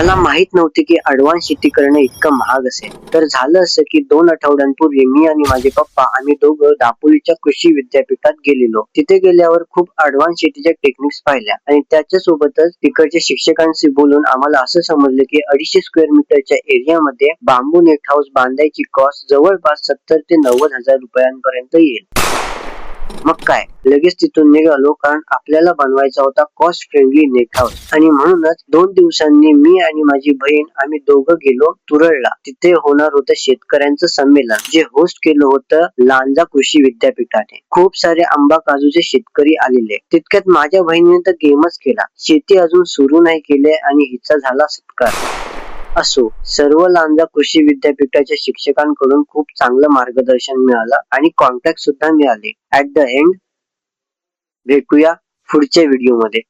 मला माहित नव्हते की ऍडव्हान्स शेती करणं इतकं महाग असेल. तर झालं असं की 2 आठवड्यांपूर्वी मी आणि माझे पप्पा आम्ही दोघं दापोलीच्या कृषी विद्यापीठात गेलेलो. तिथे गेल्यावर खूप ऍडव्हान्स शेतीच्या टेक्निक्स पाहिल्या आणि त्याच्यासोबतच तिकडच्या शिक्षकांशी बोलून आम्हाला असं समजलं की 250 स्क्वेअर मीटरच्या एरियामध्ये बांबू नेट हाऊस बांधायची कॉस्ट जवळपास 70 ते 90,000 रुपयांपर्यंत येईल. मग काय, लगेच तिथून निघालो कारण आपल्याला बनवायचा होता कॉस्ट फ्रेंडली नेट हाऊस. आणि म्हणूनच 2 दिवसांनी मी आणि माझी बहीण आम्ही दोघं गेलो तुरळला. तिथे होणार होतं शेतकऱ्यांचं संमेलन, जे होस्ट केलं होतं लांजा कृषी विद्यापीठाने. खूप सारे आंबा काजूचे शेतकरी आलेले. तितक्यात माझ्या बहिणीने तर गेमच केला. शेती अजून सुरू नाही केली आणि हिचा झाला सत्कार. असो, सर्व लांजा कृषी विद्यापीठाच्या शिक्षकांकडून खूप चांगलं मार्गदर्शन मिळालं आणि कॉन्टॅक्ट सुद्धा मिळाले. ऍट द एंड भेटूया पुढच्या व्हिडिओमध्ये.